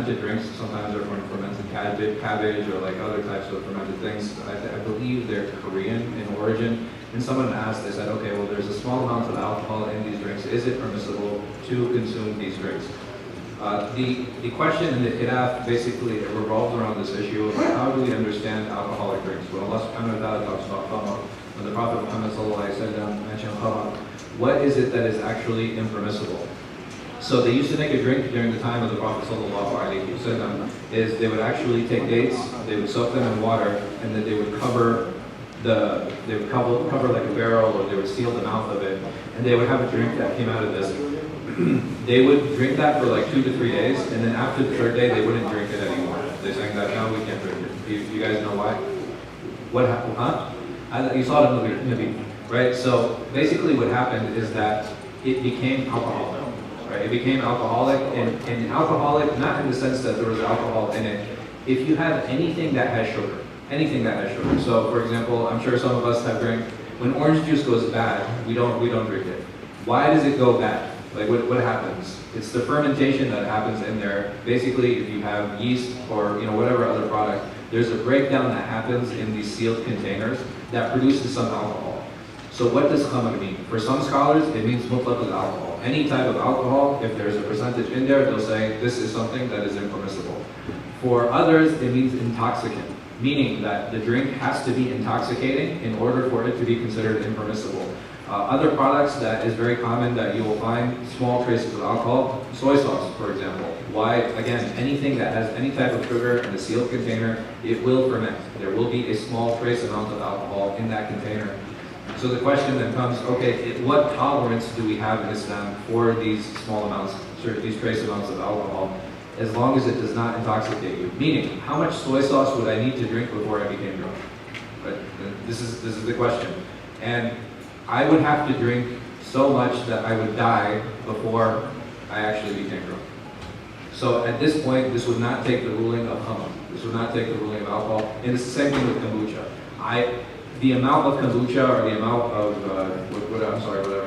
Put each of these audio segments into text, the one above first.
fermented drinks. Sometimes they're from fermented cabbage or like other types of fermented things. I believe they're Korean in origin. And someone asked, they said, okay, well, there's a small amount of alcohol in these drinks. Is it permissible to consume these drinks? The question in the khilaf basically revolves around this issue of how do we understand alcoholic drinks. When Allah subhanahu wa ta'ala talks about khamr, when the Prophet Muhammad sallallahu alaihi wasallam mentioned khamr, what is it that is actually impermissible? So they used to make a drink during the time of the Prophet sallallahu alaihi wasallam. Is they would actually take dates, they would soak them in water, and then they would cover like a barrel, or they would seal the mouth of it, and they would have a drink that came out of this. They would drink that for like 2 to 3 days, and then after the third day, they wouldn't drink it anymore. They're saying that, no, we can't drink it. You guys know why? What happened? Huh? You saw it in the movie, right? So basically what happened is that it became alcoholic, right? It became alcoholic, and alcoholic, not in the sense that there was alcohol in it. If you have anything that has sugar, So for example, I'm sure some of us have drank, when orange juice goes bad, we don't drink it. Why does it go bad? Like what happens? It's the fermentation that happens in there. Basically, if you have yeast or whatever other product, there's a breakdown that happens in these sealed containers that produces some alcohol. So what does khamr mean? For some scholars, it means mutlaq al-alcohol. Any type of alcohol, if there's a percentage in there, they'll say this is something that is impermissible. For others, it means intoxicant, meaning that the drink has to be intoxicating in order for it to be considered impermissible. Other products that is very common that you will find small traces of alcohol, soy sauce, for example. Why? Again, anything that has any type of sugar in a sealed container, it will ferment. There will be a small trace amount of alcohol in that container. So the question then comes, okay, what tolerance do we have in Islam for these small amounts, these trace amounts of alcohol, as long as it does not intoxicate you? Meaning, how much soy sauce would I need to drink before I became drunk? Right? This is the question. And I would have to drink so much that I would die before I actually became drunk. So at this point, this would not take the ruling of khamr. This would not take the ruling of alcohol. And it's the same thing with kombucha. The amount of kombucha, or the amount of, whatever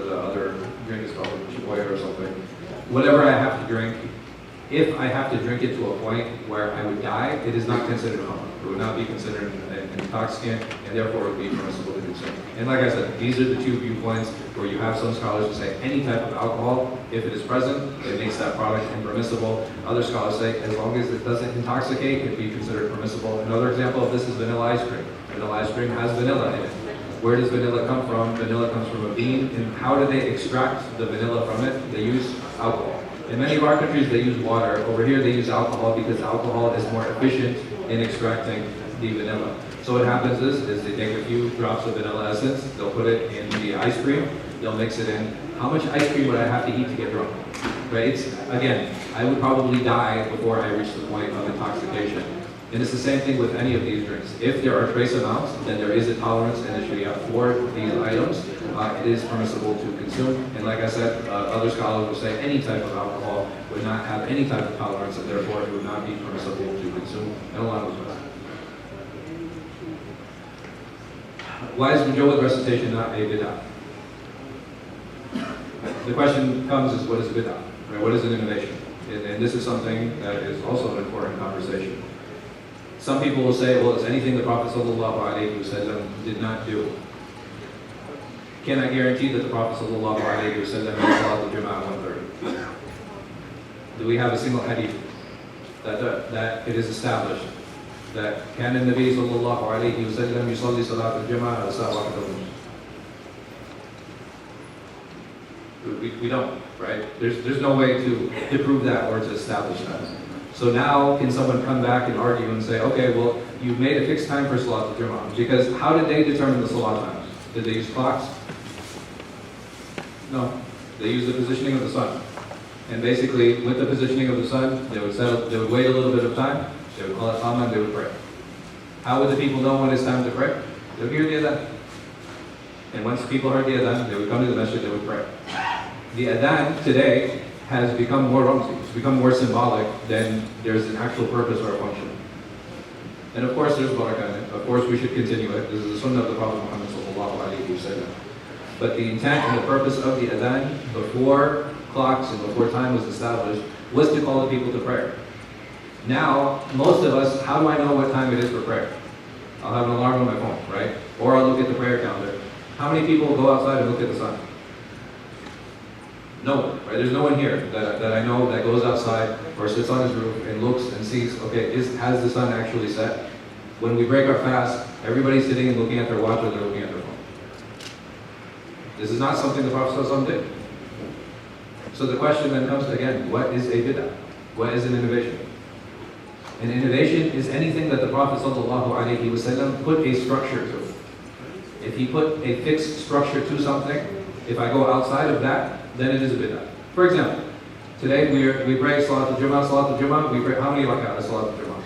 the other drink is called, chipoya or something, whatever I have to drink, if I have to drink it to a point where I would die, it is not considered khamr. It would not be considered an intoxicant, and therefore it would be permissible to consume. And like I said, these are the two viewpoints where you have some scholars who say any type of alcohol, if it is present, it makes that product impermissible. Other scholars say as long as it doesn't intoxicate, it would be considered permissible. Another example of this is vanilla ice cream. Vanilla ice cream has vanilla in it. Where does vanilla come from? Vanilla comes from a bean, and how do they extract the vanilla from it? They use alcohol. In many of our countries, they use water. Over here, they use alcohol because alcohol is more efficient in extracting the vanilla. So what happens is they take a few drops of vanilla essence, they'll put it in the ice cream, they'll mix it in. How much ice cream would I have to eat to get drunk? Right? Again, I would probably die before I reach the point of intoxication. And it's the same thing with any of these drinks. If there are trace amounts, then there is a tolerance in the Sharia for these items. It is permissible to consume. And like I said, other scholars will say any type of alcohol would not have any type of tolerance, and therefore it would not be permissible to consume. And Allah knows best. Why is mujawwad recitation not a bid'ah? The question comes is, what is bid'ah? Right? What is an innovation? And this is something that is also an important conversation. Some people will say, well, it's anything the Prophet ﷺ did not do. Can I guarantee that the Prophet ﷺ made Salat al-Jama'ah 1:30? Do we have a single hadith that it is established that كان النبي صلى الله عليه وسلم يصلي صلاة الجماعة على الساعة واحدة ونصف? We don't, right? There's no way to prove that or to establish that. So now, can someone come back and argue and say, okay, well, you've made a fixed time for Salat al-Jama'ah, because how did they determine the Salat times? Did they use clocks? No. They used the positioning of the sun. And basically, with the positioning of the sun, they would wait a little bit of time, they would call it Qama, and they would pray. How would the people know when it's time to pray? They would hear the adhan. And once people heard the adhan, they would come to the masjid, they would pray. The adhan today has become more rumsy, it's become more symbolic than there's an actual purpose or a function. And of course there's barakah in it. Of course we should continue it. This is the sunnah of the Prophet Muhammad ﷺ. But the intent and the purpose of the adhan before clocks and before time was established was to call the people to prayer. Now, most of us, how do I know what time it is for prayer? I'll have an alarm on my phone, right? Or I'll look at the prayer calendar. How many people go outside and look at the sun? No one, right? There's no one here that I know that goes outside or sits on his roof and looks and sees, okay, has the sun actually set? When we break our fast, everybody's sitting and looking at their watch or they're looking at their phone. This is not something the Prophet ﷺ did. So the question then comes again, what is a bid'ah? What is an innovation? An innovation is anything that the Prophet ﷺ put a structure to. If he put a fixed structure to something, if I go outside of that, then it is a bid'ah. For example, today we pray Salat al-Jum'ah, we pray how many rak'ah is Salat al-Jum'ah?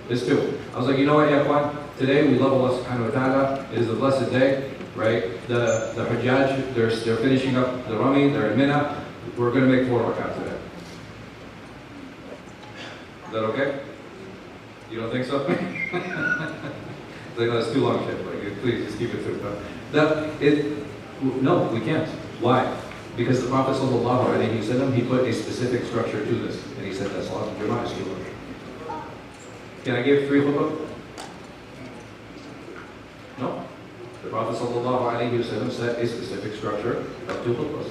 There's 2. I was like, you know what, ya Ikhwan? Today we love Allah subhanahu wa ta'ala. It is a blessed day, right? The Hajjaj, they're finishing up the Rami, they're in Mina. We're going to make 4 rak'ah today. Is that okay? You don't think so? It's like, oh, that's too long, shit. Like, please, just keep it to no, we can't. Why? Because the Prophet ﷺ, he put a specific structure to this. And he said that Salat al-Jum'ah is 2 rak'ah. Can I give 3 khutbah? No. The Prophet ﷺ set a specific structure of 2 khutbahs.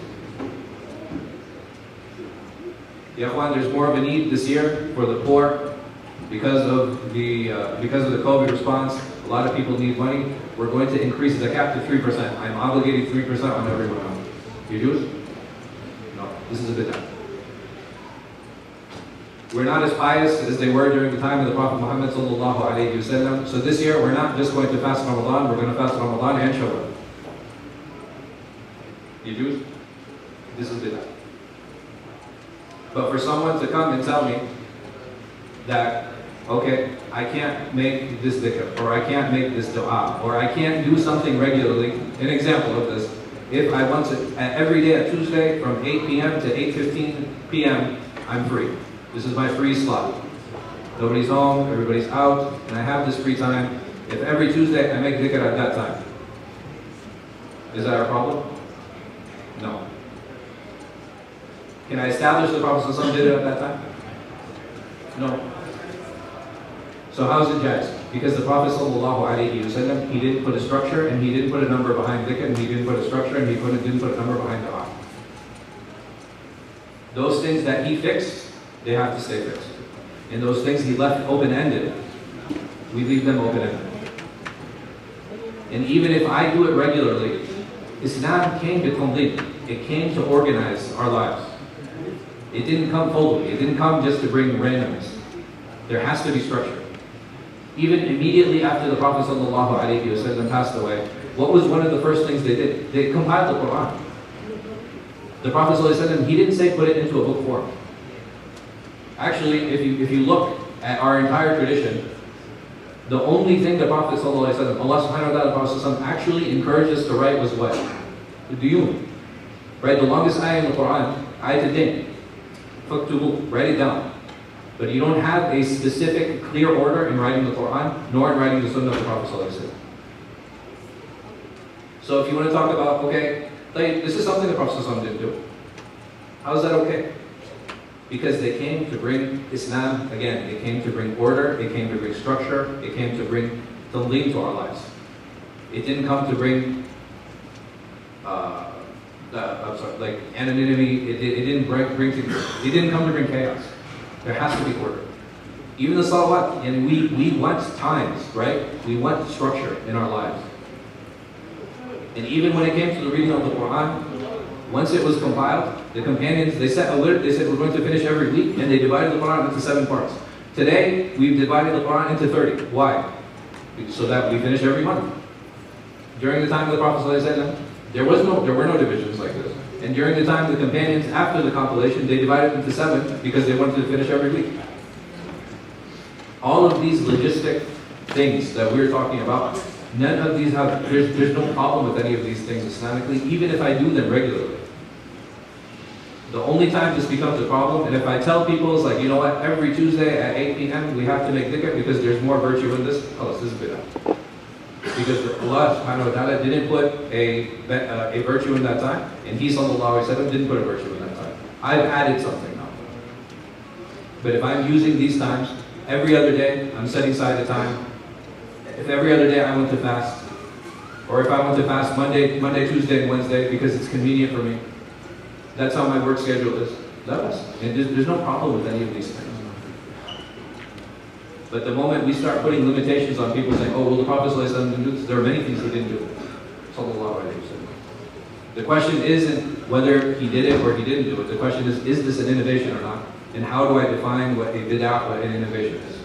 Ya Ikhwan, there's more of a need this year for the poor because of the COVID response. A lot of people need money. We're going to increase the cap to 3%. I'm obligating 3% on everyone else. You Jews? No, this is a bid'ah. We're not as pious as they were during the time of the Prophet Muhammad ﷺ. So this year we're not just going to fast Ramadan, we're going to fast Ramadan and Shawwal. You Jews? This is bid'ah. But for someone to come and tell me that, okay, I can't make this dhikr, or I can't make this dua, or I can't do something regularly. An example of this, if I want to, every day at Tuesday from 8 p.m. to 8:15 p.m., I'm free. This is my free slot. Nobody's home, everybody's out, and I have this free time. If every Tuesday I make dhikr at that time, is that a problem? No. Can I establish the Prophet ﷺ did it at that time? No. So how is it jais? Because the Prophet ﷺ, he didn't put a structure and he didn't put a number behind dhikr, and he didn't put a structure and he didn't put a number behind dua. Those things that he fixed, they have to stay fixed. And those things he left open-ended, we leave them open-ended. And even if I do it regularly, Islam came to complete. It came to organize our lives. It didn't come fully. It didn't come just to bring randomness. There has to be structure. Even immediately after the Prophet ﷺ passed away, what was one of the first things they did? They compiled the Quran. The Prophet ﷺ, he didn't say put it into a book form. Actually, if you look at our entire tradition, the only thing the Prophet ﷺ, Allah subhanahu wa ta'ala, the Prophet ﷺ actually encouraged us to write was what? The duyun. Right? The longest ayah in the Quran, ayat al-din. Faktubu, write it down. But you don't have a specific, clear order in writing the Quran, nor in writing the Sunnah of the Prophet ﷺ. So if you want to talk about, okay, this is something the Prophet ﷺ didn't do. How is that okay? Because they came to bring Islam, again, it came to bring order, it came to bring structure, it came to bring lead to our lives. It didn't come to bring anonymity, it didn't bring things, it didn't come to bring chaos. There has to be order. Even the salawat, and we want times, right? We want structure in our lives. And even when it came to the reading of the Quran, once it was compiled, the companions, they said we're going to finish every week, and they divided the Quran into 7 parts. Today, we've divided the Quran into 30. Why? So that we finish every month. During the time of the Prophet ﷺ, there were no divisions like this. And during the time of the companions, after the compilation, they divided into 7 because they wanted to finish every week. All of these logistic things that we're talking about, none of these there's no problem with any of these things Islamically, even if I do them regularly. The only time this becomes a problem, and if I tell people, it's like, you know what, every Tuesday at 8 p.m. we have to make dhikr because there's more virtue in this, this is bid'ah. Because Allah subhanahu wa ta'ala didn't put a virtue in that time, and He sallallahu alaihi wasallam didn't put a virtue in that time. I've added something now. But if I'm using these times, every other day, I'm setting aside a time. If every other day I want to fast, or if I want to fast Monday, Tuesday, and Wednesday because it's convenient for me, that's how my work schedule is. And there's no problem with any of these things. But the moment we start putting limitations on people saying, oh, well, the Prophet didn't do this, there are many things he didn't do. Sallallahu Alaihi Wasallam. The question isn't whether he did it or he didn't do it. The question is this an innovation or not? And how do I define what a bid'ah, what an innovation is?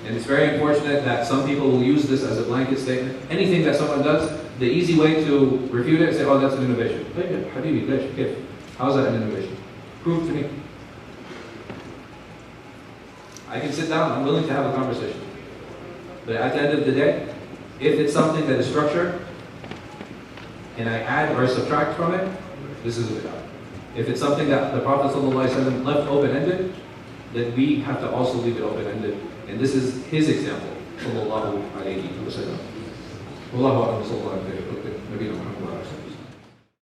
And it's very unfortunate that some people will use this as a blanket statement. Anything that someone does, the easy way to refute it is say, oh, that's an innovation. How is that an innovation? Prove to me. I can sit down, I'm willing to have a conversation. But at the end of the day, if it's something that is structured, and I add or subtract from it, this is a bid'ah. If it's something that the Prophet ﷺ left open-ended, then we have to also leave it open-ended. And this is his example. Sallallahu alayhi wa sallam. Wallahu a'lam. Sallallahu alayhi wa sallam.